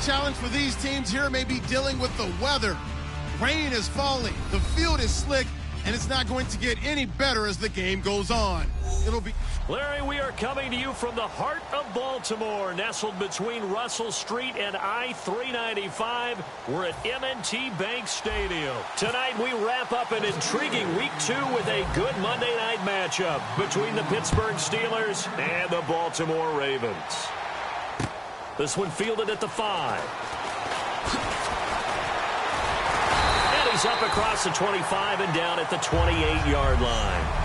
challenge for these teams here may be dealing with the weather. Rain is falling, the field is slick, and it's not going to get any better as the game goes on. It'll be... Larry, we are coming to you from the heart of Baltimore, nestled between Russell Street and I-395. We're at M&T Bank Stadium. Tonight, we wrap up an intriguing Week 2 with a good Monday night matchup between the Pittsburgh Steelers and the Baltimore Ravens. This one fielded at the 5. And he's up across the 25 and down at the 28-yard line.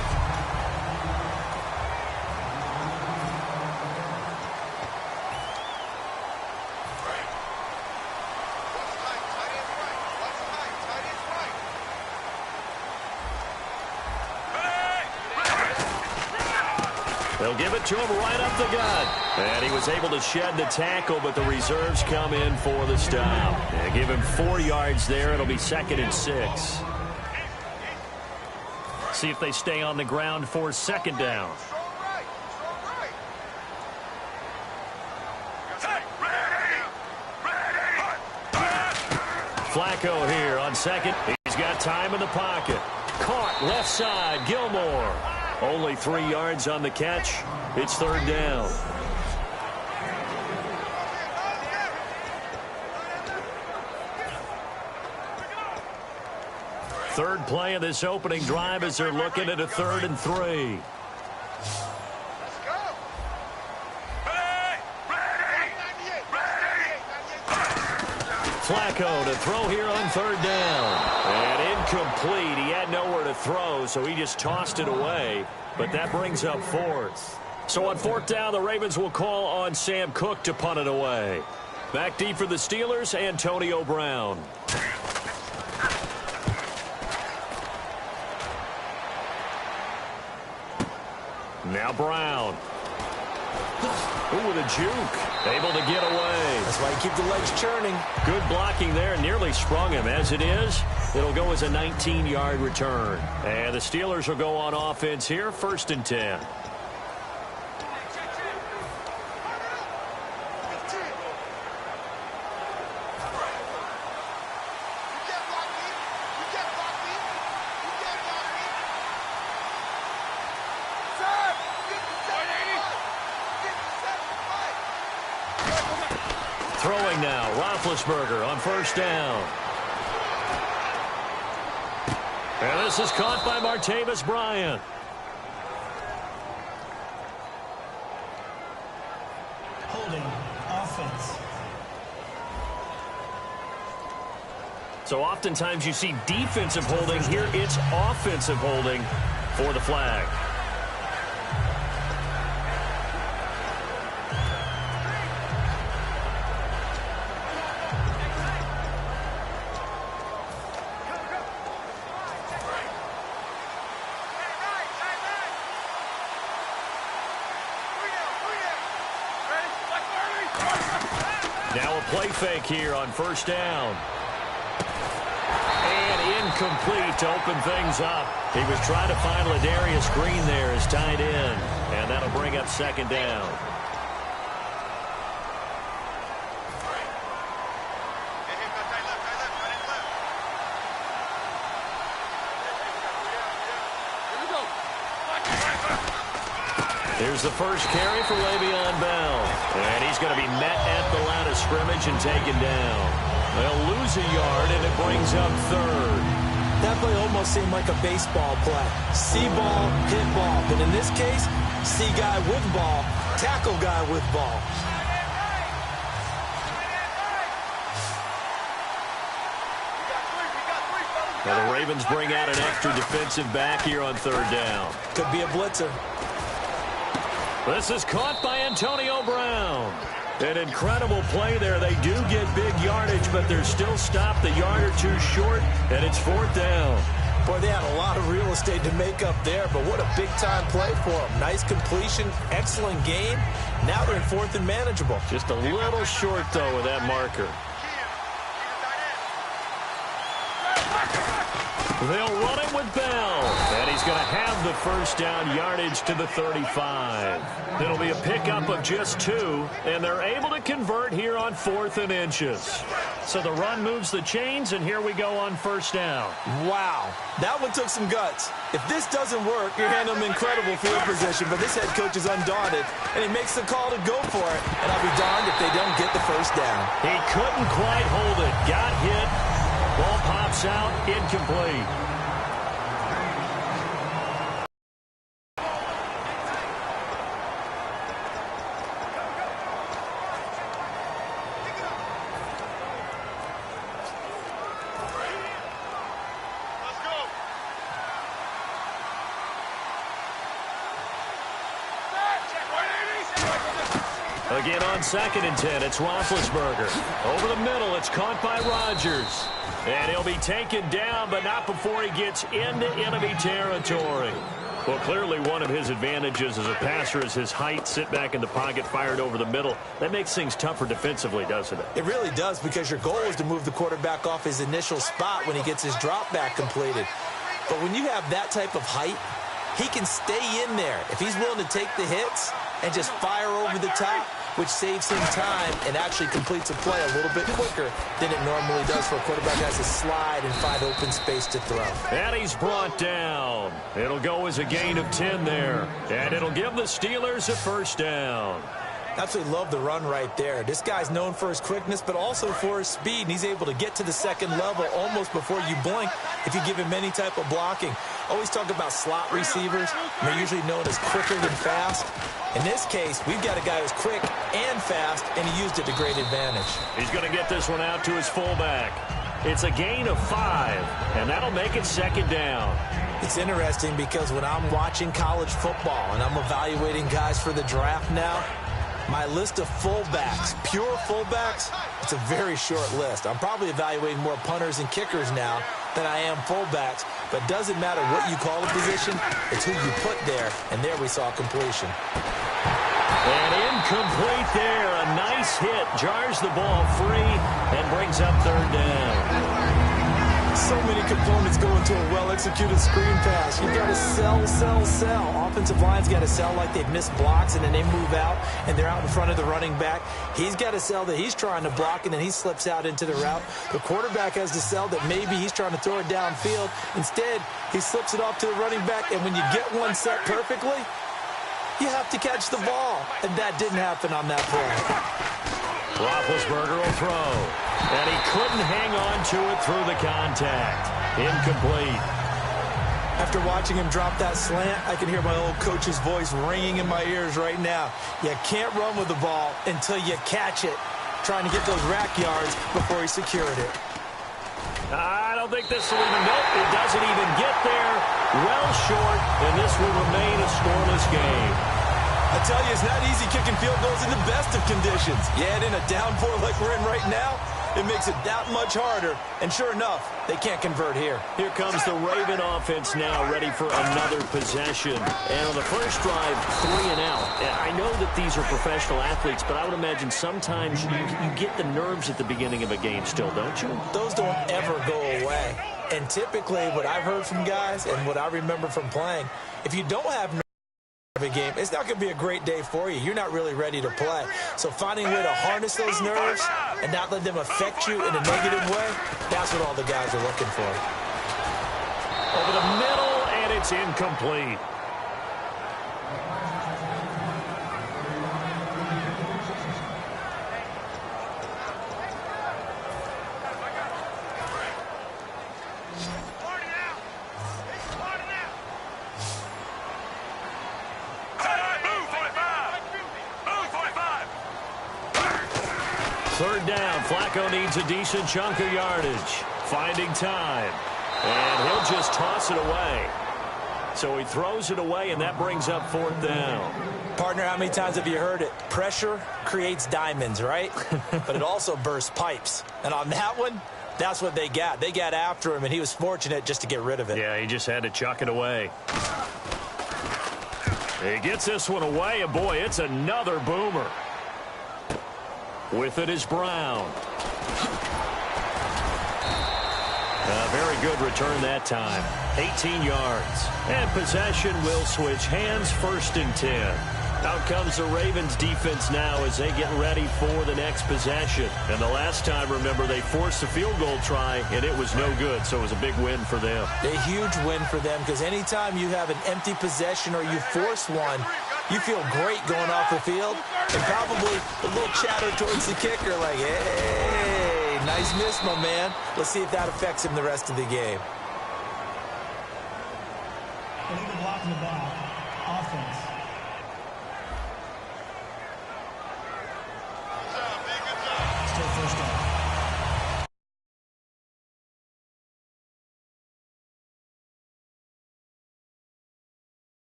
They'll give it to him right up the gut. And he was able to shed the tackle, but the reserves come in for the stop. And give him 4 yards there. It'll be 2nd and 6. See if they stay on the ground for 2nd down. Flacco here on 2nd. He's got time in the pocket. Caught left side, Gilmore. Only 3 yards on the catch. It's 3rd down. Third play of this opening drive as they're looking at a 3rd and 3. Flacco to throw here on 3rd down. And incomplete. He had nowhere to throw, so he just tossed it away. But that brings up 4th. So on 4th down, the Ravens will call on Sam Cook to punt it away. Back deep for the Steelers, Antonio Brown. Now Brown. Ooh, with a juke. Able to get away. That's why you keep the legs churning. Good blocking there. Nearly sprung him. As it is, it'll go as a 19-yard return. And the Steelers will go on offense here, 1st and 10. Throwing now, Roethlisberger on 1st down. And this is caught by Martavis Bryant. Holding offense. So oftentimes you see defensive holding. Here it's offensive holding for the flag. Now a play fake here on 1st down. And incomplete to open things up. He was trying to find Ladarius Green there as tight end. And that'll bring up 2nd down. Here's the first carry for Le'Veon Bell. And he's going to be met at the line of scrimmage and taken down. They'll lose a yard, and it brings up 3rd. That play almost seemed like a baseball play. See ball, hit ball. But in this case, see guy with ball, tackle guy with ball. Now the Ravens bring out an extra defensive back here on 3rd down. Could be a blitzer. This is caught by Antonio Brown. An incredible play there. They do get big yardage, but they're still stopped a yard or 2 short, and it's 4th down. Boy, they had a lot of real estate to make up there, but what a big-time play for them. Nice completion, excellent game. Now they're in 4th and manageable. Just a little short, though, with that marker. They'll run it with Bell. And he's going to have the first down, yardage to the 35. It'll be a pickup of just 2, and they're able to convert here on 4th and inches. So the run moves the chains, and here we go on first down. Wow, that one took some guts. If this doesn't work, you're handing them incredible field position, but this head coach is undaunted, and he makes the call to go for it, and I'll be darned if they don't get the first down. He couldn't quite hold it. Got hit. Ball pops out, incomplete. Again on 2nd and 10, it's Roethlisberger. Over the middle, it's caught by Rodgers. And he'll be taken down, but not before he gets into enemy territory. Well, clearly one of his advantages as a passer is his height. Sit back in the pocket, fired over the middle. That makes things tougher defensively, doesn't it? It really does, because your goal is to move the quarterback off his initial spot when he gets his drop back completed. But when you have that type of height, he can stay in there if he's willing to take the hits and just fire over the top, which saves him time and actually completes a play a little bit quicker than it normally does for a quarterback that has to slide and find open space to throw. And he's brought down. It'll go as a gain of 10 there. And it'll give the Steelers a first down. Absolutely love the run right there. This guy's known for his quickness, but also for his speed, and he's able to get to the second level almost before you blink if you give him any type of blocking. Always talk about slot receivers. They're usually known as quicker than fast. In this case, we've got a guy who's quick and fast, and he used it to great advantage. He's going to get this one out to his fullback. It's a gain of 5, and that'll make it 2nd down. It's interesting because when I'm watching college football and I'm evaluating guys for the draft now, my list of fullbacks, pure fullbacks, it's a very short list. I'm probably evaluating more punters and kickers now than I am fullbacks, but it doesn't matter what you call a position, it's who you put there, and there we saw completion. And incomplete there. A nice hit. Jars the ball free and brings up 3rd down. So many components go into a well-executed screen pass. You've got to sell. Offensive line's got to sell like they've missed blocks, and then they move out, and they're out in front of the running back. He's got to sell that he's trying to block, and then he slips out into the route. The quarterback has to sell that maybe he's trying to throw it downfield. Instead, he slips it off to the running back, and when you get one set perfectly, you have to catch the ball, and that didn't happen on that play. Roethlisberger will throw, and he couldn't hang on to it through the contact. Incomplete. After watching him drop that slant, I can hear my old coach's voice ringing in my ears right now. You can't run with the ball until you catch it, trying to get those rack yards before he secured it. I don't think this will even, nope, it doesn't even get there. Well short, and this will remain a scoreless game. I tell you, it's not easy kicking field goals in the best of conditions. Yet in a downpour like we're in right now, it makes it that much harder. And sure enough, they can't convert here. Here comes the Raven offense now, ready for another possession. And on the first drive, 3 and out. I know that these are professional athletes, but I would imagine sometimes you get the nerves at the beginning of a game still, don't you? Those don't ever go away. And typically, what I've heard from guys and what I remember from playing, if you don't have nerves of a game, it's not going to be a great day for you. You're not really ready to play. So finding a way to harness those nerves and not let them affect you in a negative way, that's what all the guys are looking for. Over the middle, and it's incomplete. Third down, Flacco needs a decent chunk of yardage. Finding time. And he'll just toss it away. So he throws it away, and that brings up 4th down. Partner, how many times have you heard it? Pressure creates diamonds, right? But it also bursts pipes. And on that one, that's what they got. They got after him, and he was fortunate just to get rid of it. Yeah, he just had to chuck it away. He gets this one away, and boy, it's another boomer. With it is Brown. A very good return that time. 18 yards. And possession will switch hands, 1st and 10. Out comes the Ravens defense now as they get ready for the next possession. And the last time, remember, they forced a field goal try, and it was no good, so it was a big win for them. A huge win for them, because anytime you have an empty possession or you force one, you feel great going off the field, and probably a little chatter towards the kicker like, hey, nice miss, my man. Let's see if that affects him the rest of the game. Illegal block in the back. Offense. Still 1st down.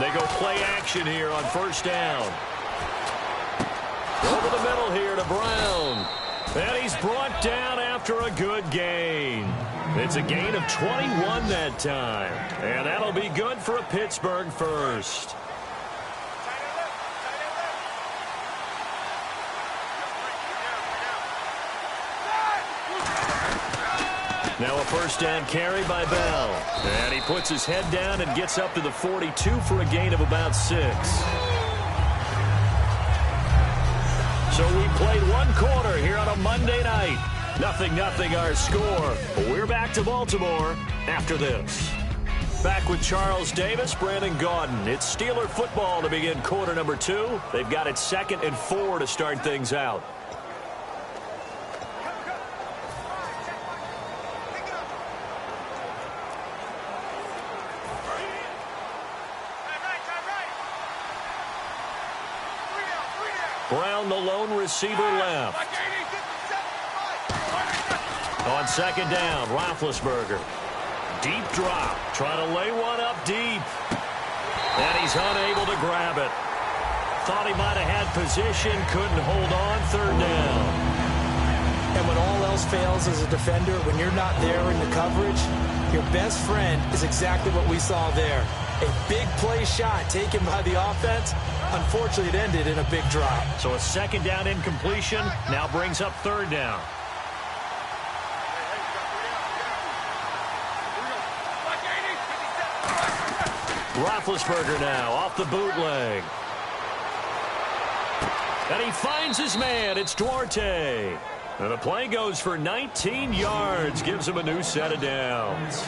They go play action here on 1st down. Over the middle here to Brown. And he's brought down after a good gain. It's a gain of 21 that time. And that'll be good for a Pittsburgh 1st. Now a 1st down carry by Bell. And he puts his head down and gets up to the 42 for a gain of about 6. So we played 1 quarter here on a Monday night. 0-0 our score. We're back to Baltimore after this. Back with Charles Davis, Brandon Gaudin. It's Steeler football to begin quarter number 2. They've got it 2nd and 4 to start things out. Brown, the lone receiver, left. On 2nd down, Roethlisberger. Deep drop. Trying to lay one up deep. And he's unable to grab it. Thought he might have had position. Couldn't hold on. 3rd down. And when all else fails as a defender, when you're not there in the coverage, your best friend is exactly what we saw there. A big play shot taken by the offense. Unfortunately, it ended in a big drop. So a 2nd down incompletion now brings up 3rd down. Roethlisberger now off the bootleg. And he finds his man. It's Duarte. And the play goes for 19 yards. Gives him a new set of downs.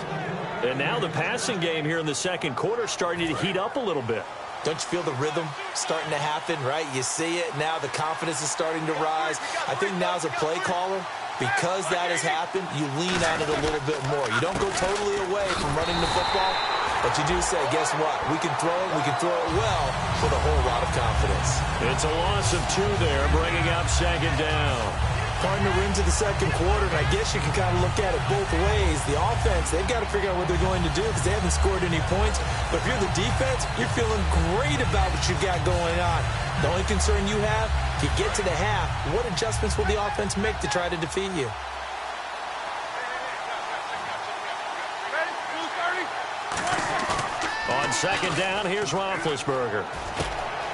And now the passing game here in the second quarter starting to heat up a little bit. Don't you feel the rhythm starting to happen, right? You see it now. The confidence is starting to rise. I think now as a play caller, because that has happened, you lean on it a little bit more. You don't go totally away from running the football, but you do say, guess what? We can throw it well with a whole lot of confidence. It's a loss of 2 there, bringing up second down. Partner into the second quarter, and I guess you can kind of look at it both ways. The offense, they've got to figure out what they're going to do because they haven't scored any points. But if you're the defense, you're feeling great about what you've got going on. The only concern you have, if you get to the half, what adjustments will the offense make to try to defeat you? On second down, here's Roethlisberger.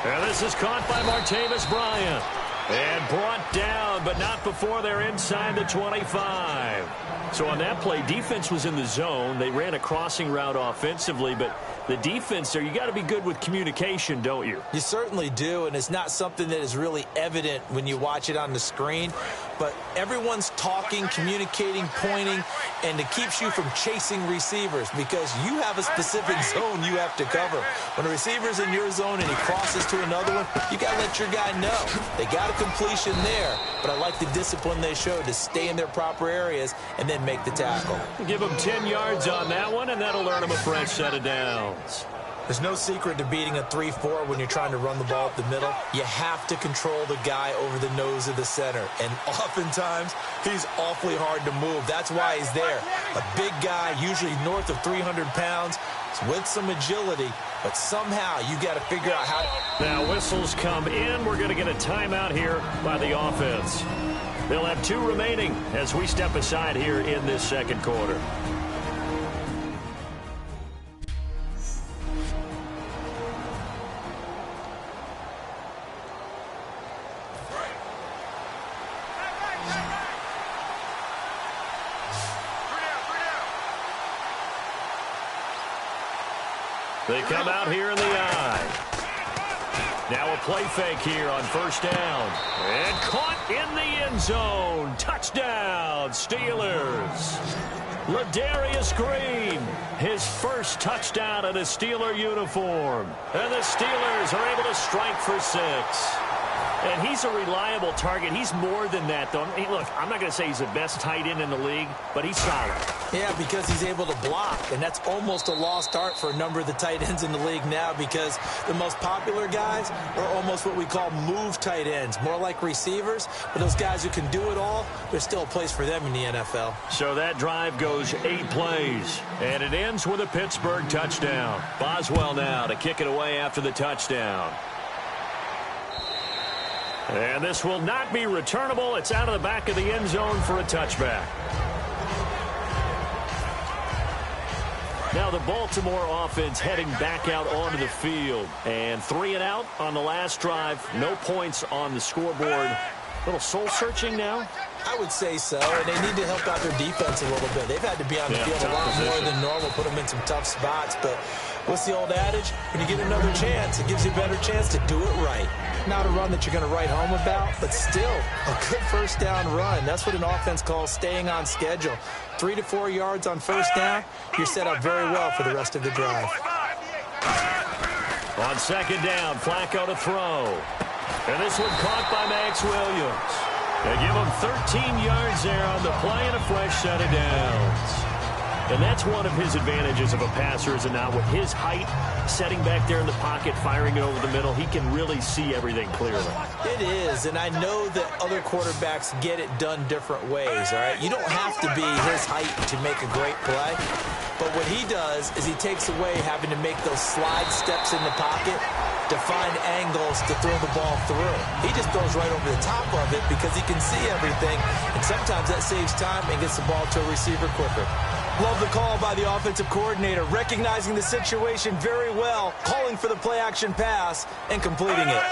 And this is caught by Martavis Bryant. And brought down, but not before they're inside the 25. So on that play, defense was in the zone. They ran a crossing route offensively, but the defense there, you got to be good with communication, don't you? You certainly do, and it's not something that is really evident when you watch it on the screen. But everyone's talking, communicating, pointing, and it keeps you from chasing receivers because you have a specific zone you have to cover. When a receiver's in your zone and he crosses to another one, you got to let your guy know. They got a completion there, but I like the discipline they showed to stay in their proper areas and then make the tackle. Give them 10 yards on that one, and that'll earn them a fresh set of downs. There's no secret to beating a 3-4 when you're trying to run the ball up the middle. You have to control the guy over the nose of the center. And oftentimes, he's awfully hard to move. That's why he's there. A big guy, usually north of 300 pounds, with some agility. But somehow, you got to figure out how to... Now, whistles come in. We're going to get a timeout here by the offense. They'll have 2 remaining as we step aside here in this second quarter. They come out here in the eye. Now a play fake here on first down. And caught in the end zone. Touchdown, Steelers. Ladarius Green, his first touchdown in a Steeler uniform. And the Steelers are able to strike for 6. And he's a reliable target. He's more than that, though. Hey, look, I'm not going to say he's the best tight end in the league, but he's solid. Yeah, because he's able to block, and that's almost a lost art for a number of the tight ends in the league now because the most popular guys are almost what we call move tight ends, more like receivers. But those guys who can do it all, there's still a place for them in the NFL. So that drive goes 8 plays, and it ends with a Pittsburgh touchdown. Boswell now to kick it away after the touchdown. And this will not be returnable. It's out of the back of the end zone for a touchback. Now the Baltimore offense heading back out onto the field. And 3 and out on the last drive. No points on the scoreboard. A little soul-searching now? I would say so, and they need to help out their defense a little bit. They've had to be on the field a lot more than normal, put them in some tough spots. But what's the old adage? When you get another chance, it gives you a better chance to do it right. Not a run that you're going to write home about, but still a good first down run. That's what an offense calls staying on schedule. 3 to 4 yards on first down, you're set up very well for the rest of the drive. On second down, Flacco to throw. And this one caught by Max Williams. They give him 13 yards there on the play and a fresh set of downs. And that's one of his advantages of a passer, is it not? With his height, setting back there in the pocket, firing it over the middle, he can really see everything clearly. It is, and I know that other quarterbacks get it done different ways, all right? You don't have to be his height to make a great play. But what he does is he takes away having to make those slide steps in the pocket to find angles to throw the ball through. He just throws right over the top of it because he can see everything, and sometimes that saves time and gets the ball to a receiver quicker. Love the call by the offensive coordinator, recognizing the situation very well, calling for the play-action pass and completing it.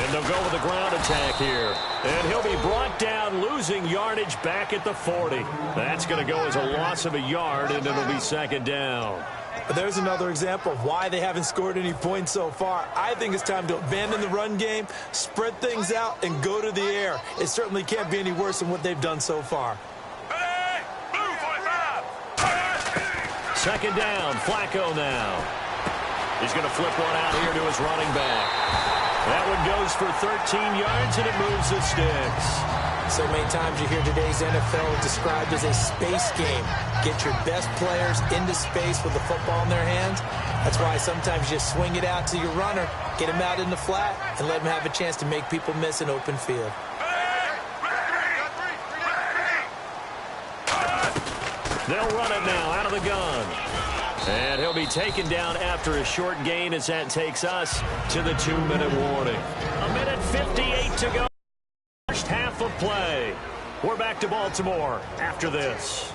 And they'll go with the ground attack here. And he'll be brought down, losing yardage back at the 40. That's going to go as a loss of a yard, and it'll be second down. But there's another example of why they haven't scored any points so far. I think it's time to abandon the run game, spread things out, and go to the air. It certainly can't be any worse than what they've done so far. Second down, Flacco now. He's going to flip one out here to his running back. That one goes for 13 yards, and it moves the sticks. So many times you hear today's NFL described as a space game. Get your best players into space with the football in their hands. That's why sometimes you just swing it out to your runner, get him out in the flat, and let him have a chance to make people miss an open field. They'll run it now out of the gun. And he'll be taken down after a short gain as that takes us to the 2-minute warning. 1:58 to go. First half of play. We're back to Baltimore after this.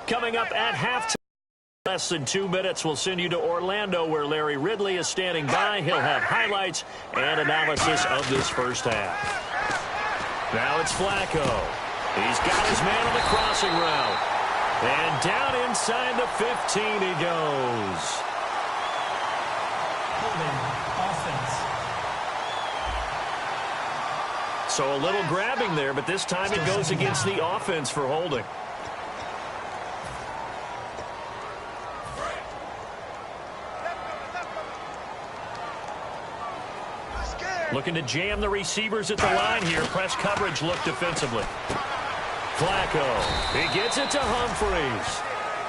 Coming up at halftime. Less than 2 minutes will send you to Orlando, where Larry Ridley is standing by. He'll have highlights and analysis of this first half. Now it's Flacco. He's got his man on the crossing route. And down inside the 15 he goes. Offense. So a little grabbing there, but this time it goes against the offense for holding. Looking to jam the receivers at the line here. Press coverage look defensively. Flacco. He gets it to Humphreys.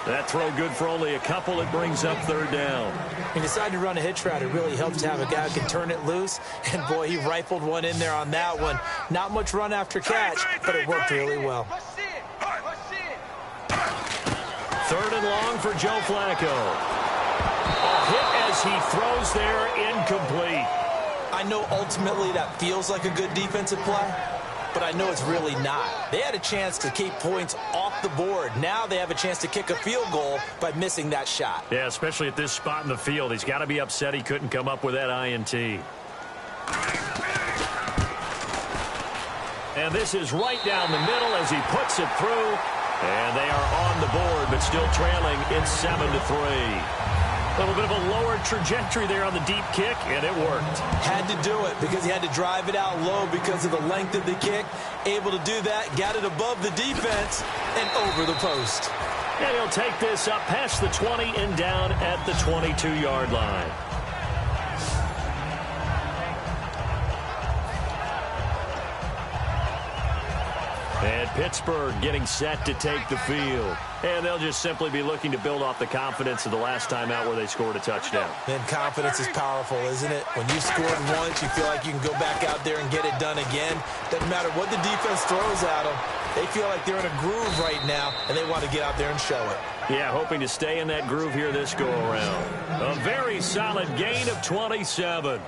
That throw good for only a couple. It brings up third down. He decided to run a hitch route. It really helps to have a guy who can turn it loose. And, boy, he rifled one in there on that one. Not much run after catch, but it worked really well. Third and long for Joe Flacco. A hit as he throws there, incomplete. I know ultimately that feels like a good defensive play, but I know it's really not. They had a chance to keep points off the board. Now they have a chance to kick a field goal by missing that shot. Yeah, especially at this spot in the field. He's got to be upset he couldn't come up with that INT. And this is right down the middle as he puts it through. And they are on the board, but still trailing. It's 7-3. A little bit of a lower trajectory there on the deep kick, and it worked. Had to do it because he had to drive it out low because of the length of the kick. Able to do that, got it above the defense and over the post. And he'll take this up past the 20 and down at the 22-yard line. And Pittsburgh getting set to take the field. And they'll just simply be looking to build off the confidence of the last time out where they scored a touchdown. And confidence is powerful, isn't it? When you scored once, you feel like you can go back out there and get it done again. Doesn't matter what the defense throws at them. They feel like they're in a groove right now, and they want to get out there and show it. Yeah, hoping to stay in that groove here this go-around. A very solid gain of 27.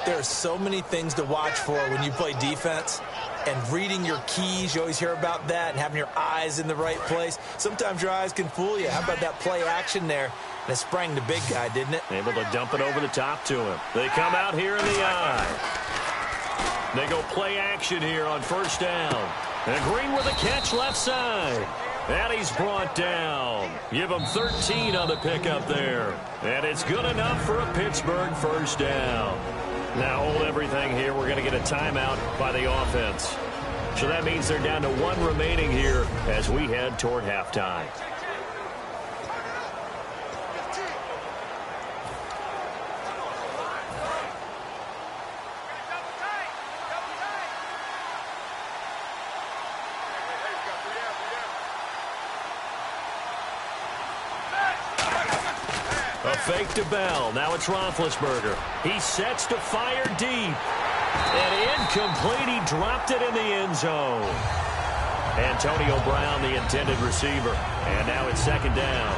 There are so many things to watch for when you play defense. And reading your keys, you always hear about that, and having your eyes in the right place. Sometimes your eyes can fool you. How about that play action there? And it sprang the big guy, didn't it? Able to dump it over the top to him. They come out here in the eye. They go play action here on first down. And Green with a catch left side. And he's brought down. Give him 13 on the pickup there. And it's good enough for a Pittsburgh first down. Now hold everything here. We're going to get a timeout by the offense. So that means they're down to one remaining here as we head toward halftime. A fake to Bell. Now it's Roethlisberger. He sets to fire deep. And incomplete. He dropped it in the end zone. Antonio Brown, the intended receiver. And now it's second down.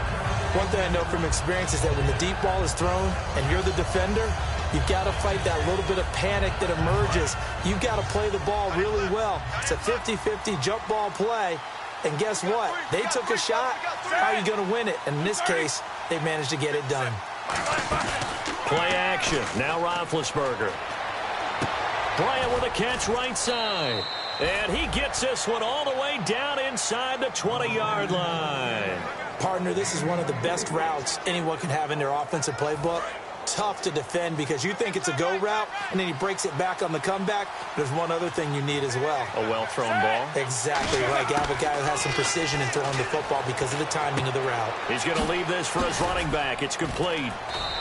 One thing I know from experience is that when the deep ball is thrown and you're the defender, you've got to fight that little bit of panic that emerges. You've got to play the ball really well. It's a 50-50 jump ball play. And guess what? They took a shot. How are you going to win it? And in this case, they managed to get it done. Play action. Now Roethlisberger. Bryant with a catch right side. And he gets this one all the way down inside the 20-yard line. Partner, this is one of the best routes anyone can have in their offensive playbook. Tough to defend because you think it's a go route, and then he breaks it back on the comeback. There's one other thing you need as well. A well-thrown ball? Exactly right. You have a guy who has some precision in throwing the football because of the timing of the route. He's going to leave this for his running back. It's complete.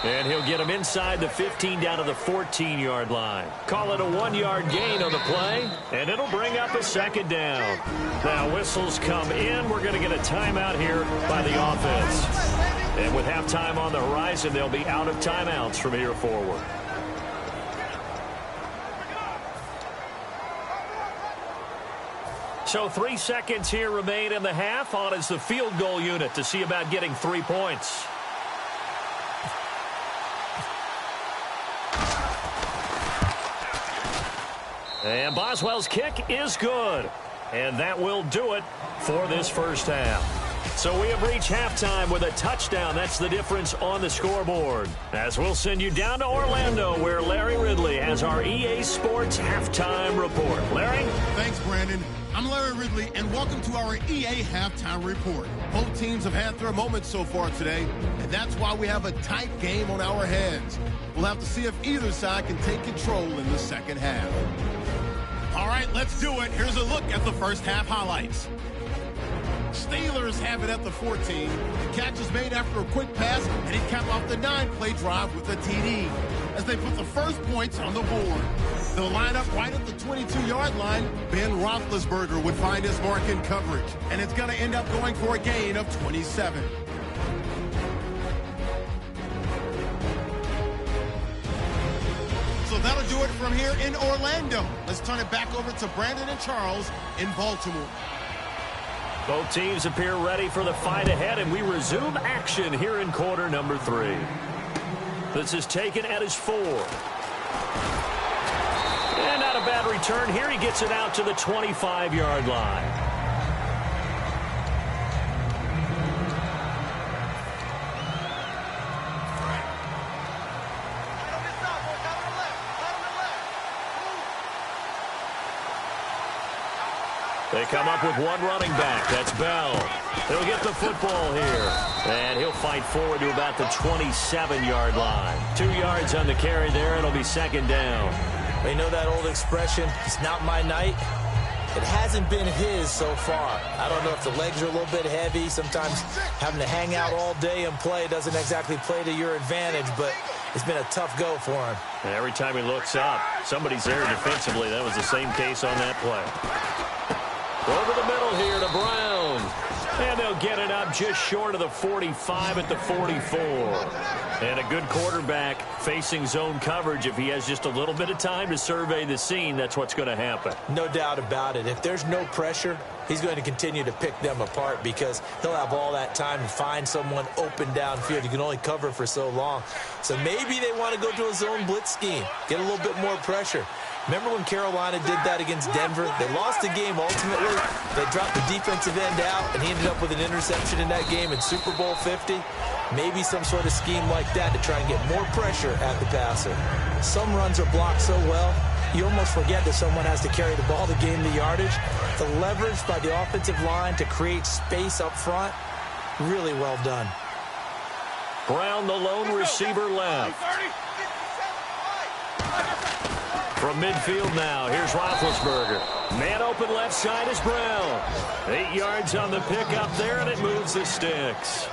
And he'll get him inside the 15 down to the 14-yard line. Call it a 1-yard gain on the play, and it'll bring up a second down. Now whistles come in. We're going to get a timeout here by the offense. And with halftime on the horizon, they'll be out of timeouts from here forward. So 3 seconds here remain in the half. On is the field goal unit to see about getting 3 points. And Boswell's kick is good. And that will do it for this first half. So we have reached halftime with a touchdown. That's the difference on the scoreboard. As we'll send you down to Orlando, where Larry Ridley has our EA Sports Halftime Report. Larry? Thanks, Brandon. I'm Larry Ridley, and welcome to our EA Halftime Report. Both teams have had their moments so far today, and that's why we have a tight game on our hands. We'll have to see if either side can take control in the second half. All right, let's do it. Here's a look at the first half highlights. Steelers have it at the 14. The catch is made after a quick pass, and he capped off the 9-play drive with a TD. As they put the first points on the board. They'll line up right at the 22-yard line. Ben Roethlisberger would find his mark in coverage, and it's going to end up going for a gain of 27. So that'll do it from here in Orlando. Let's turn it back over to Brandon and Charles in Baltimore. Both teams appear ready for the fight ahead, and we resume action here in quarter number 3. This is taken at his 4. And not a bad return here. He gets it out to the 25-yard line. They come up with one running back. That's Bell. He'll get the football here. And he'll fight forward to about the 27-yard line. 2 yards on the carry there. It'll be second down. You know that old expression, it's not my night? It hasn't been his so far. I don't know if the legs are a little bit heavy. Sometimes having to hang out all day and play doesn't exactly play to your advantage, but it's been a tough go for him. And every time he looks up, somebody's there defensively. That was the same case on that play. Over the middle here to Brown. And they'll get it up just short of the 45 at the 44. And a good quarterback facing zone coverage. If he has just a little bit of time to survey the scene, that's what's going to happen. No doubt about it. If there's no pressure, he's going to continue to pick them apart because he'll have all that time to find someone open downfield. You can only cover for so long. So maybe they want to go to a zone blitz scheme, get a little bit more pressure. Remember when Carolina did that against Denver? They lost the game ultimately. They dropped the defensive end out, and he ended up with an interception in that game in Super Bowl 50. Maybe some sort of scheme like that to try and get more pressure at the passer. Some runs are blocked so well, you almost forget that someone has to carry the ball to gain the yardage. The leverage by the offensive line to create space up front, really well done. Brown, the lone receiver left. From midfield now, here's Roethlisberger. Man open left side is Brown. 8 yards on the pickup there, and it moves the sticks.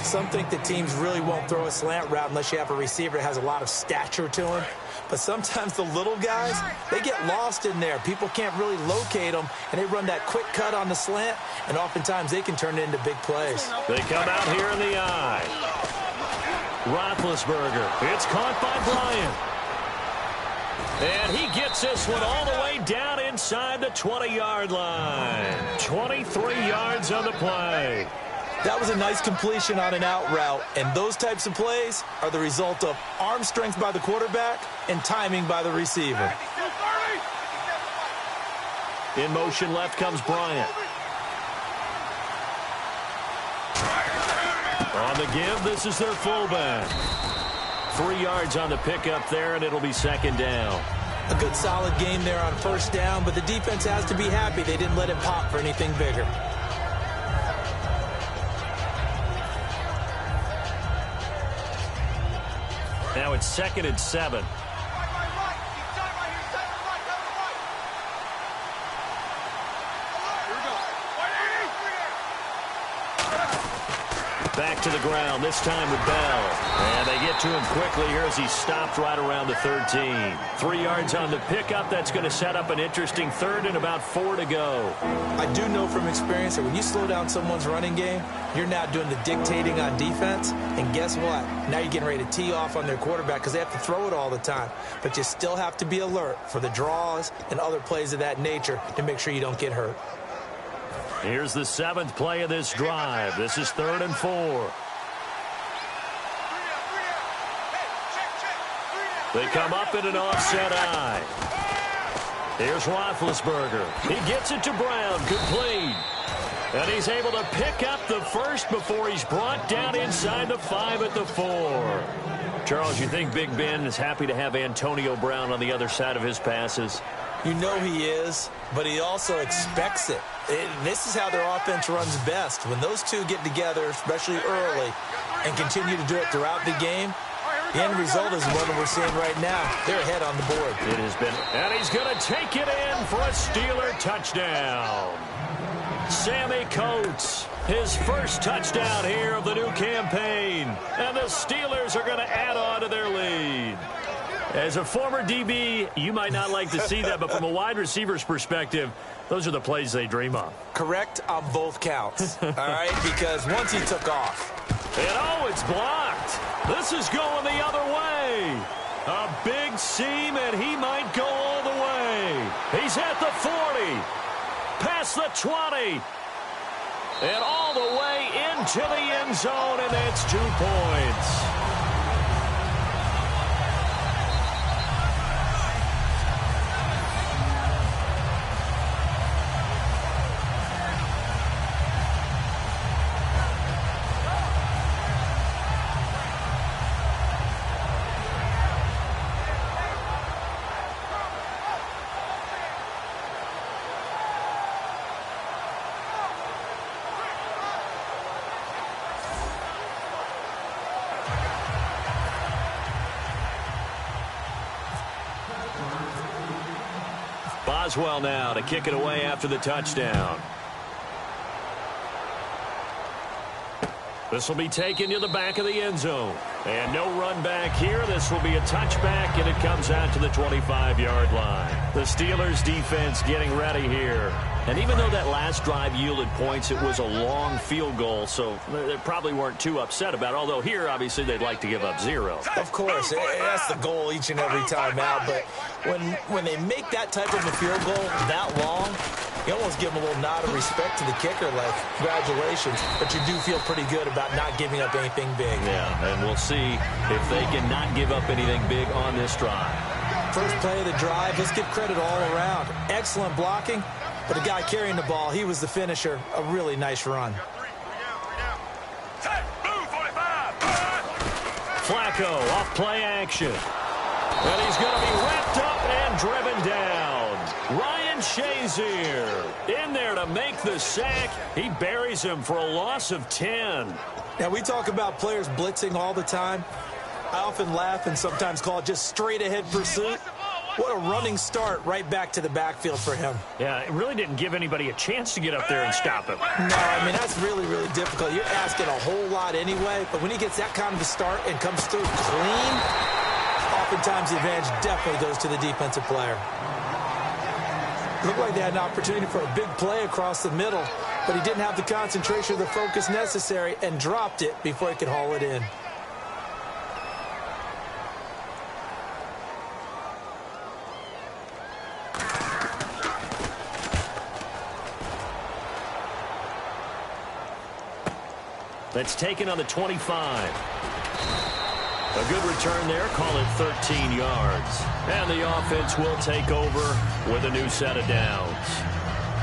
Some think that teams really won't throw a slant route unless you have a receiver that has a lot of stature to him. But sometimes the little guys, they get lost in there. People can't really locate them, and they run that quick cut on the slant, and oftentimes they can turn it into big plays. They come out here in the eye. Roethlisberger. It's caught by Bryant. And he gets this one all the way down inside the 20-yard line. 23 yards on the play. That was a nice completion on an out route, and those types of plays are the result of arm strength by the quarterback and timing by the receiver. In motion left comes Bryant. On the give, this is their fullback. 3 yards on the pickup there, and it'll be second down. A good solid game there on first down, but the defense has to be happy they didn't let it pop for anything bigger. Now it's 2nd and 7. Back to the ground, this time with Bell. And they get to him quickly here as he stopped right around the 13. 3 yards on the pickup. That's going to set up an interesting third and about 4 to go. I do know from experience that when you slow down someone's running game, you're now doing the dictating on defense. And guess what? Now you're getting ready to tee off on their quarterback because they have to throw it all the time. But you still have to be alert for the draws and other plays of that nature to make sure you don't get hurt. Here's the 7th play of this drive. This is 3rd and 4. They come up in an offset eye. Here's Roethlisberger. He gets it to Brown, complete. And he's able to pick up the first before he's brought down inside the 5 at the 4. Charles, you think Big Ben is happy to have Antonio Brown on the other side of his passes? You know he is, but he also expects it. This is how their offense runs best. When those two get together, especially early, and continue to do it throughout the game, the end result is what we're seeing right now. They're ahead on the board. It has been, and he's going to take it in for a Steeler touchdown. Sammy Coates, his first touchdown here of the new campaign. And the Steelers are going to add on to their lead. As a former DB, you might not like to see that, but from a wide receiver's perspective, those are the plays they dream of. Correct on both counts, all right? Because once he took off. And oh, it's blocked. This is going the other way. A big seam, and he might go all the way. He's at the 40, past the 20, and all the way into the end zone, and that's 2 points. Boswell now to kick it away after the touchdown. This will be taken to the back of the end zone. And no run back here. This will be a touchback, and it comes out to the 25-yard line. The Steelers defense getting ready here. And even though that last drive yielded points, it was a long field goal, so they probably weren't too upset about it. Although here, obviously, they'd like to give up 0. Of course, that's the goal each and every time out. But when they make that type of a field goal that long, you almost give them a little nod of respect to the kicker, like, congratulations. But you do feel pretty good about not giving up anything big. Yeah, and we'll see if they can not give up anything big on this drive. First play of the drive, let's give credit all around. Excellent blocking, but the guy carrying the ball, he was the finisher. A really nice run. Flacco off play action. And he's going to be wrapped up and driven down. Ryan Shazier in there to make the sack. He buries him for a loss of 10. Now, we talk about players blitzing all the time. I often laugh and sometimes call it just straight-ahead pursuit. What a running start right back to the backfield for him. Yeah, it really didn't give anybody a chance to get up there and stop him. No, I mean, that's really, really difficult. You're asking a whole lot anyway, but when he gets that kind of a start and comes through clean, oftentimes the advantage definitely goes to the defensive player. Looked like they had an opportunity for a big play across the middle, but he didn't have the concentration or the focus necessary and dropped it before he could haul it in. That's taken on the 25. A good return there. Call it 13 yards. And the offense will take over with a new set of downs.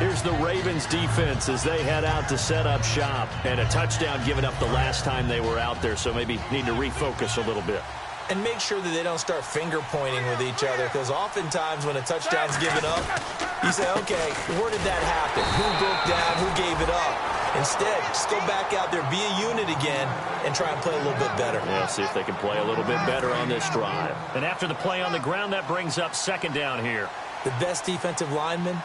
Here's the Ravens defense as they head out to set up shop. And a touchdown given up the last time they were out there, so maybe need to refocus a little bit. And make sure that they don't start finger pointing with each other, because oftentimes when a touchdown's given up, you say, okay, where did that happen? Who broke down? Who gave it up? Instead, just go back out there, be a unit again, and try and play a little bit better. Yeah, see if they can play a little bit better on this drive. And after the play on the ground, that brings up second down here. The best defensive linemen,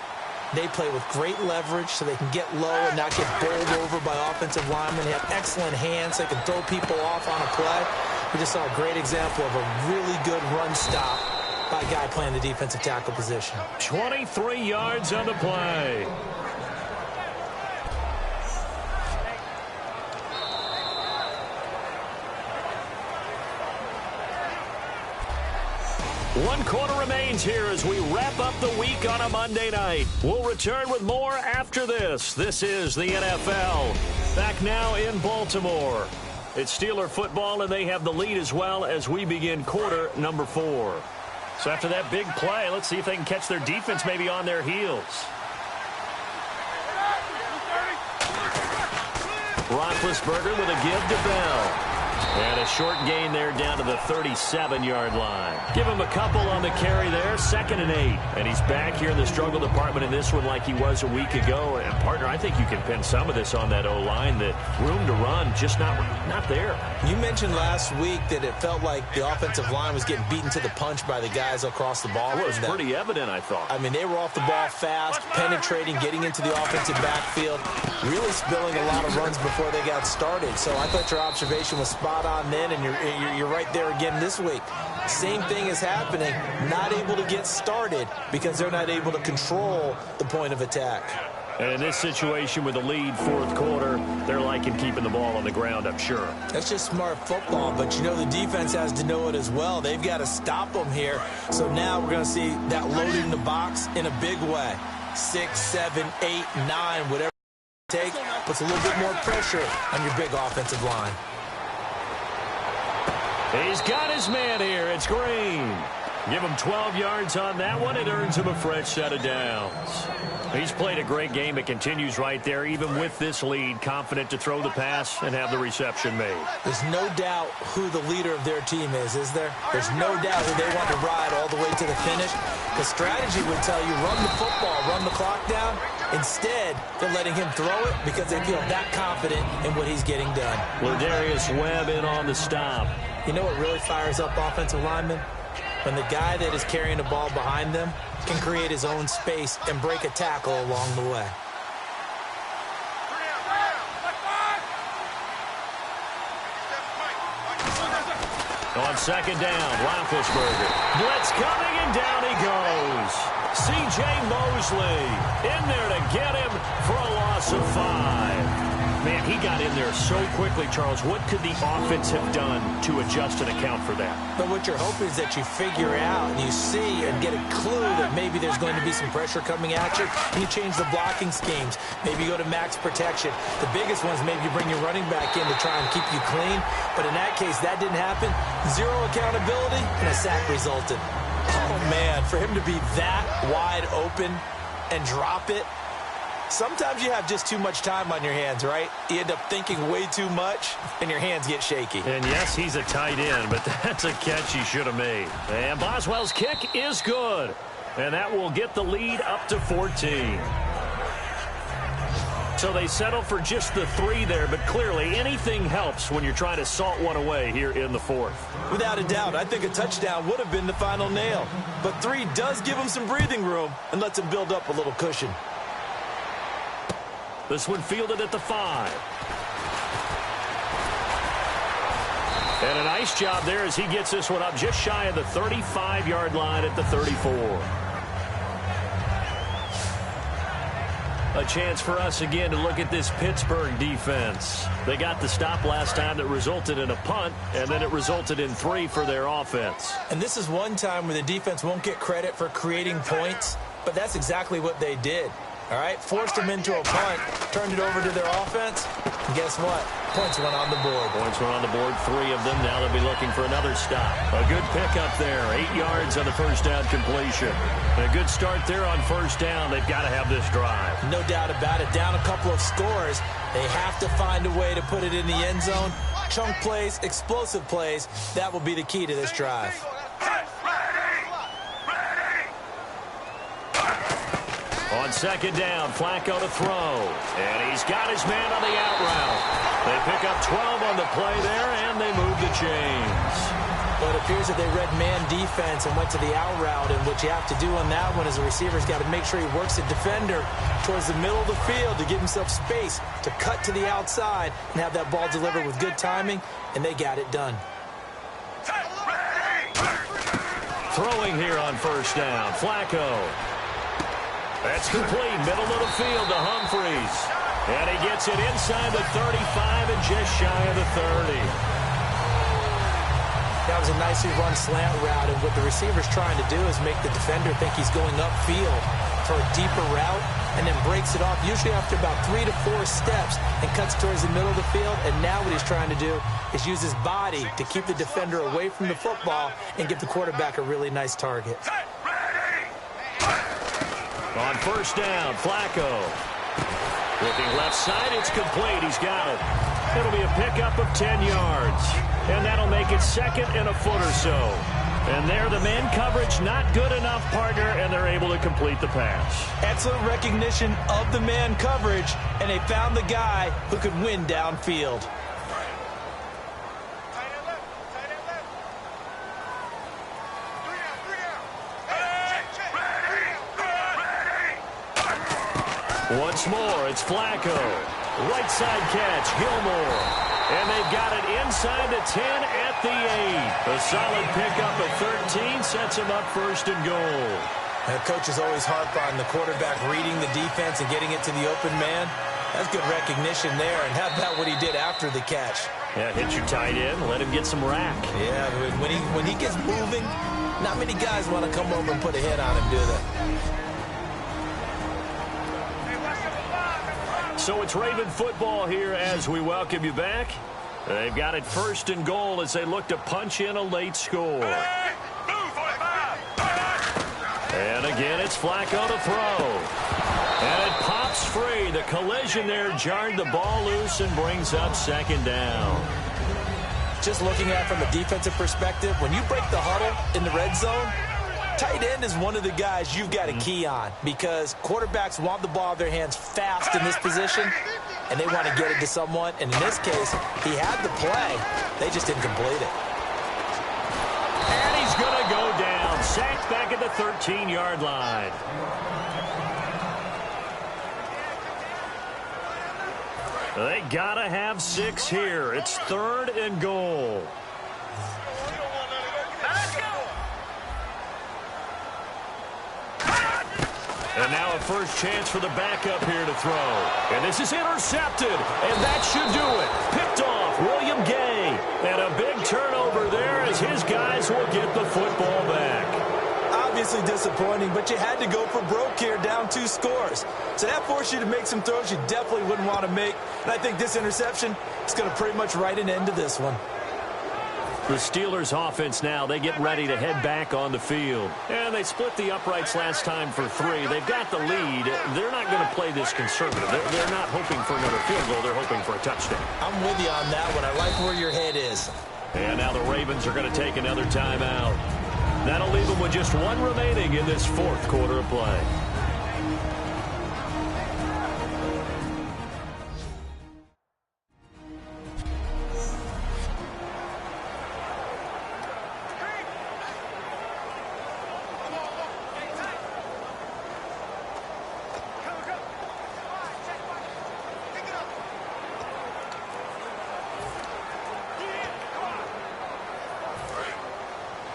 they play with great leverage so they can get low and not get bowled over by offensive linemen. They have excellent hands. They can throw people off on a play. We just saw a great example of a really good run stop by a guy playing the defensive tackle position. 23 yards on the play. One quarter remains here as we wrap up the week on a Monday night. We'll return with more after this. This is the NFL. Back now in Baltimore. It's Steeler football, and they have the lead as well as we begin quarter number 4. So after that big play, let's see if they can catch their defense maybe on their heels. Roethlisberger with a give to Bell. And a short gain there down to the 37-yard line. Give him a couple on the carry there, 2nd and 8. And he's back here in the struggle department in this one like he was a week ago. And, partner, I think you can pin some of this on that O-line. That room to run, just not there. You mentioned last week that it felt like the offensive line was getting beaten to the punch by the guys across the ball. It was pretty evident, I thought. I mean, they were off the ball fast, penetrating, getting into the offensive backfield, really spilling a lot of runs before they got started. So I thought your observation was spot on then, and you're right there again this week. Same thing is happening, not able to get started because they're not able to control the point of attack. And in this situation with the lead, 4th quarter, they're liking keeping the ball on the ground, I'm sure. That's just smart football, but you know the defense has to know it as well. They've got to stop them here. So now we're going to see that loading the box in a big way. 6, 7, 8, 9, whatever it takes, puts a little bit more pressure on your big offensive line. He's got his man here. It's Green. Give him 12 yards on that one. It earns him a fresh set of downs. He's played a great game. It continues right there, even with this lead, confident to throw the pass and have the reception made. There's no doubt who the leader of their team is there? There's no doubt who they want to ride all the way to the finish. The strategy would tell you, run the football, run the clock down. Instead, they're letting him throw it because they feel that confident in what he's getting done. Ladarius Webb in on the stop. You know what really fires up offensive linemen? When the guy that is carrying the ball behind them can create his own space and break a tackle along the way. On 2nd down, Roethlisberger. Blitz coming, and down he goes. C.J. Mosley in there to get him for a loss of 5. Man, he got in there so quickly, Charles. What could the offense have done to adjust and account for that? But what you're hoping is that you figure out and you see and get a clue that maybe there's going to be some pressure coming at you, and you change the blocking schemes. Maybe you go to max protection. The biggest ones, maybe you bring your running back in to try and keep you clean. But in that case, that didn't happen. Zero accountability, and a sack resulted. Oh, man, for him to be that wide open and drop it, sometimes you have just too much time on your hands, right? You end up thinking way too much, and your hands get shaky. And yes, he's a tight end, but that's a catch he should have made. And Boswell's kick is good. And that will get the lead up to 14. So they settle for just the 3 there, but clearly anything helps when you're trying to salt one away here in the 4th. Without a doubt, I think a touchdown would have been the final nail. But 3 does give them some breathing room and lets them build up a little cushion. This one fielded at the 5. And a nice job there as he gets this one up just shy of the 35-yard line at the 34. A chance for us again to look at this Pittsburgh defense. They got the stop last time that resulted in a punt, and then it resulted in 3 for their offense. And this is one time where the defense won't get credit for creating points, but that's exactly what they did. All right, forced them into a punt, turned it over to their offense. And guess what? Points went on the board. Points went on the board, 3 of them. Now they'll be looking for another stop. A good pickup there, 8 yards on the first down completion. A good start there on first down. They've got to have this drive. No doubt about it. Down a couple of scores. They have to find a way to put it in the end zone. Chunk plays, explosive plays. That will be the key to this drive. On second down, Flacco to throw. And he's got his man on the out route. They pick up 12 on the play there, and they move the chains. Well, it appears that they read man defense and went to the out route. And what you have to do on that one is the receiver's got to make sure he works the defender towards the middle of the field to give himself space to cut to the outside and have that ball delivered with good timing, and they got it done. Throwing here on first down, Flacco. That's complete, middle of the field to Humphries. And he gets it inside the 35 and just shy of the 30. That was a nicely run slant route, and what the receiver's trying to do is make the defender think he's going upfield for a deeper route, and then breaks it off, usually after about 3 to 4 steps, and cuts towards the middle of the field. And now what he's trying to do is use his body to keep the defender away from the football and give the quarterback a really nice target. On first down, Flacco. Looking left side, it's complete. He's got it. It'll be a pickup of 10 yards. And that'll make it second and a foot or so. And there, the man coverage not good enough, partner, and they're able to complete the pass. Excellent recognition of the man coverage, and they found the guy who could win downfield. Once more, it's Flacco. Right side catch, Gilmore. And they've got it inside the 10 at the 8. A solid pickup of 13 sets him up first and goal. The coaches always harp on the quarterback reading the defense and getting it to the open man. That's good recognition there. And how about what he did after the catch? Yeah, hit your tight end, let him get some rack. Yeah, when he gets moving, not many guys want to come over and put a hit on him, do they? So it's Raven football here as we welcome you back. They've got it first and goal as they look to punch in a late score. And again, it's Flacco to throw. And it pops free. The collision there jarred the ball loose and brings up second down. Just looking at it from a defensive perspective, when you break the huddle in the red zone, tight end is one of the guys you've got to key on because quarterbacks want the ball in their hands fast in this position, and they want to get it to someone. And in this case, he had the play. They just didn't complete it. And he's going to go down. Sacked back at the 13-yard line. They got to have 6 here. It's third and goal. And now a first chance for the backup here to throw. And this is intercepted. And that should do it. Picked off William Gay. And a big turnover there as his guys will get the football back. Obviously disappointing, but you had to go for broke here, down 2 scores. So that forced you to make some throws you definitely wouldn't want to make. And I think this interception is going to pretty much write an end to this one. The Steelers offense now, they get ready to head back on the field. And they split the uprights last time for 3. They've got the lead. They're not going to play this conservative. They're not hoping for another field goal. They're hoping for a touchdown. I'm with you on that one. I like where your head is. And now the Ravens are going to take another timeout. That'll leave them with just 1 remaining in this 4th quarter of play.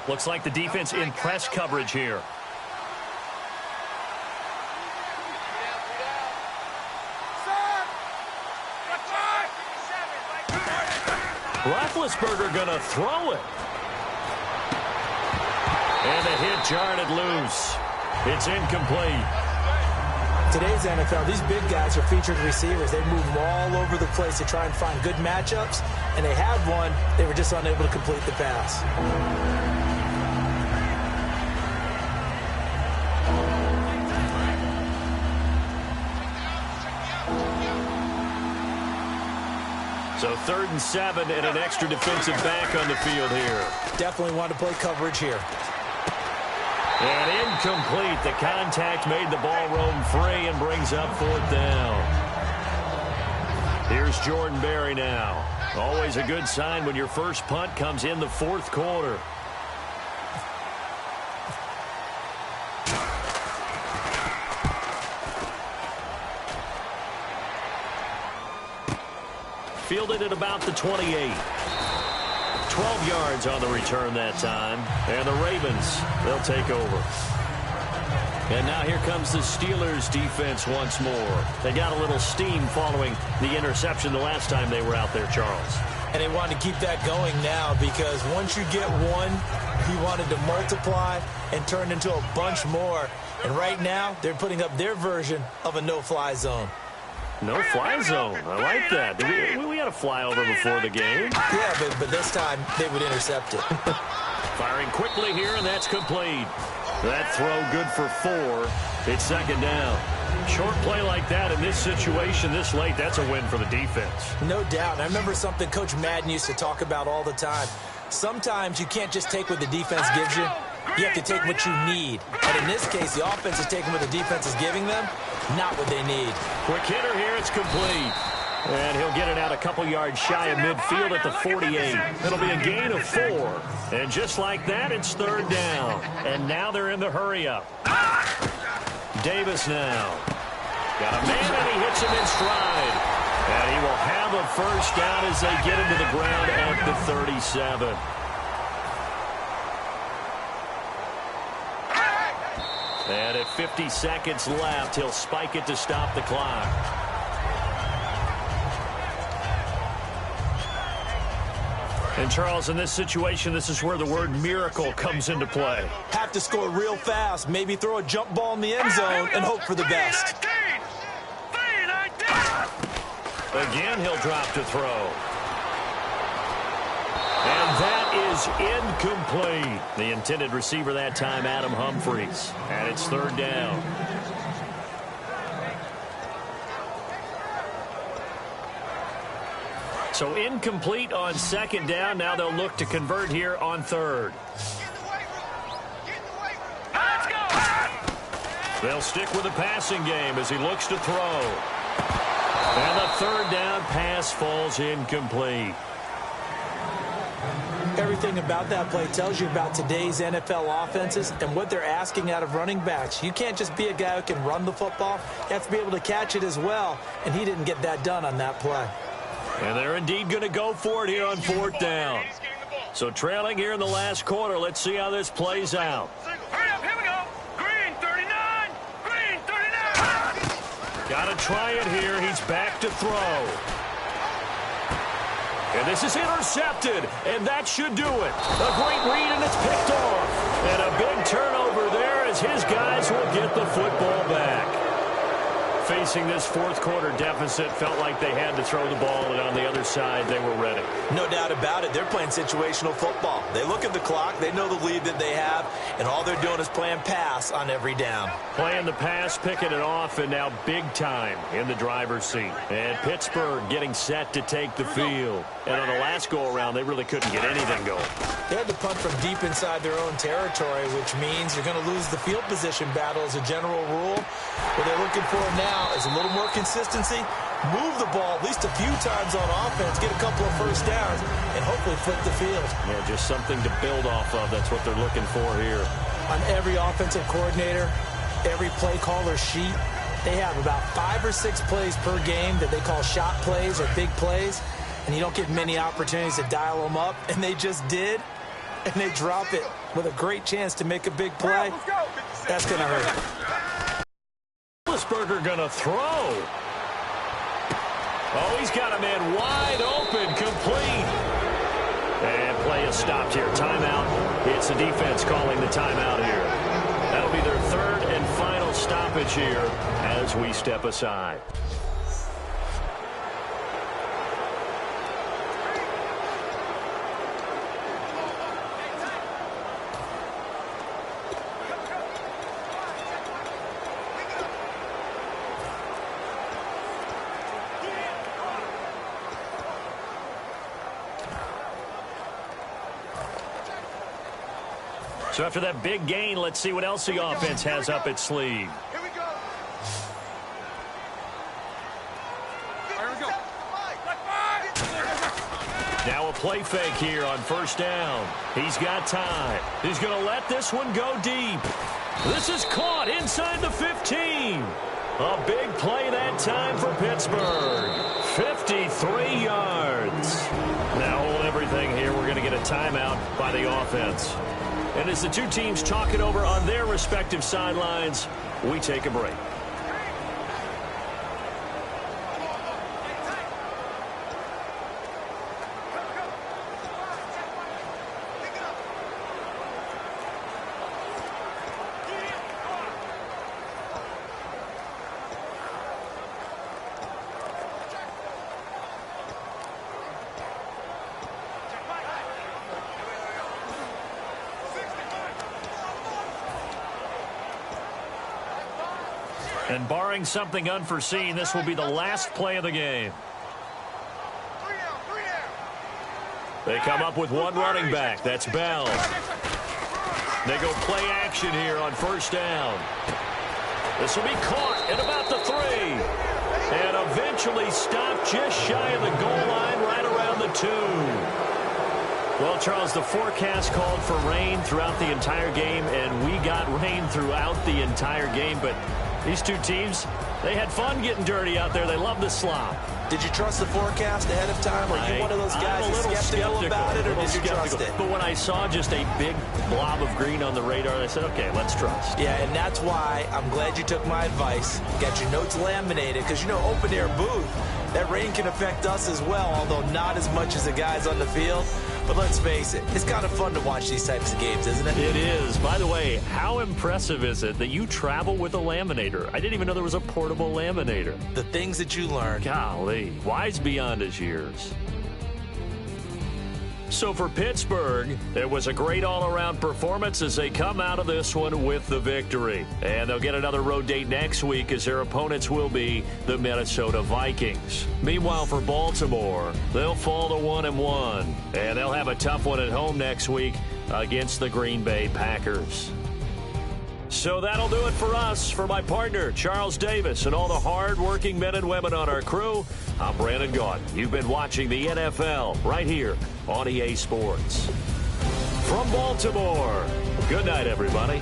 Looks like the defense in press coverage here. Roethlisberger going to throw it. And the hit jarred it loose. It's incomplete. Today's NFL, these big guys are featured receivers. They move them all over the place to try and find good matchups, and they had one. They were just unable to complete the pass. So 3rd and 7 and an extra defensive back on the field here. Definitely want to play coverage here. And incomplete. The contact made the ball roam free and brings up 4th down. Here's Jordan Berry now. Always a good sign when your first punt comes in the 4th quarter. Fielded at about the 28. 12 yards on the return that time. And the Ravens, they'll take over. And now here comes the Steelers defense once more. They got a little steam following the interception the last time they were out there, Charles. And they want to keep that going now because once you get one, you wanted to multiply and turn into a bunch more. And right now, they're putting up their version of a no-fly zone. No-fly zone. I like that. We had a flyover before the game. Yeah, but this time they would intercept it. Firing quickly here, and that's complete. That throw good for 4. It's 2nd down. Short play like that in this situation this late, that's a win for the defense. No doubt. I remember something Coach Madden used to talk about all the time. Sometimes you can't just take what the defense gives you. You have to take what you need. And in this case, the offense is taking what the defense is giving them, not what they need. Quick hitter here, it's complete. And he'll get it out a couple yards shy of midfield at the 48. It'll be a gain of 4. And just like that, it's 3rd down. And now they're in the hurry-up. Davis now. Got a man, and he hits him in stride. And he will have a first down as they get him to the ground at the 37. And at 50 seconds left, he'll spike it to stop the clock. And, Charles, in this situation, this is where the word miracle comes into play. Have to score real fast, maybe throw a jump ball in the end zone and hope for the best. Again, he'll drop to throw. And that is incomplete. The intended receiver that time, Adam Humphries. And it's 3rd down. So incomplete on 2nd down. Now they'll look to convert here on 3rd. They'll stick with the passing game as he looks to throw. And the 3rd down pass falls incomplete. Everything about that play tells you about today's NFL offenses and what they're asking out of running backs. You can't just be a guy who can run the football. You have to be able to catch it as well, and he didn't get that done on that play. And they're indeed going to go for it here on 4th down. So trailing here in the last quarter, let's see how this plays out. Hurry up, here we go. Green 39, green 39. Got to try it here. He's back to throw. And this is intercepted, and that should do it. A great read, and it's picked off. And a big turnover there as his guys will get the football back. Facing this 4th quarter deficit, felt like they had to throw the ball, and on the other side, they were ready. No doubt about it. They're playing situational football. They look at the clock. They know the lead that they have, and all they're doing is playing pass on every down. Playing the pass, picking it off, and now big time in the driver's seat. And Pittsburgh getting set to take the field. And on the last go-around, they really couldn't get anything going. They had to punt from deep inside their own territory, which means you're going to lose the field position battle as a general rule. What they're looking for now is a little more consistency, move the ball at least a few times on offense, get a couple of first downs, and hopefully flip the field. Yeah, just something to build off of. That's what they're looking for here. On every offensive coordinator, every play caller sheet, they have about 5 or 6 plays per game that they call shot plays or big plays, and you don't get many opportunities to dial them up, and they just did, and they drop it with a great chance to make a big play. That's going to hurt. Roethlisberger going to throw. Oh, he's got a man wide open, complete. And play is stopped here. Timeout. It's the defense calling the timeout here. That'll be their 3rd and final stop stoppage here as we step aside. So after that big gain, let's see what else the offense has up its sleeve. Here we go. Now a play fake here on first down. He's got time. He's going to let this one go deep. This is caught inside the 15. A big play that time for Pittsburgh. 53 yards. Now hold everything here. We're going to get a timeout by the offense. And as the two teams talk it over on their respective sidelines, we take a break. And barring something unforeseen, this will be the last play of the game. They come up with one running back. That's Bell. They go play action here on first down. This will be caught at about the 3. And eventually stopped just shy of the goal line right around the 2. Well, Charles, the forecast called for rain throughout the entire game, and we got rain throughout the entire game. But these two teams, they had fun getting dirty out there. They love the slop. Did you trust the forecast ahead of time? Are you one of those guys who's skeptical about it, or did you trust it? But when I saw just a big blob of green on the radar, I said, okay, let's trust. Yeah, and that's why I'm glad you took my advice. Got your notes laminated, because, you know, open-air booth, that rain can affect us as well, although not as much as the guys on the field. But let's face it, it's kind of fun to watch these types of games, isn't it? It is. By the way, how impressive is it that you travel with a laminator? I didn't even know there was a portable laminator. The things that you learn. Golly, wise beyond his years. So for Pittsburgh, it was a great all-around performance as they come out of this one with the victory. And they'll get another road date next week as their opponents will be the Minnesota Vikings. Meanwhile, for Baltimore, they'll fall to 1-1. And they'll have a tough one at home next week against the Green Bay Packers. So that'll do it for us. For my partner, Charles Davis, and all the hard-working men and women on our crew, I'm Brandon Gaudin. You've been watching the NFL right here on EA Sports. From Baltimore, good night, everybody.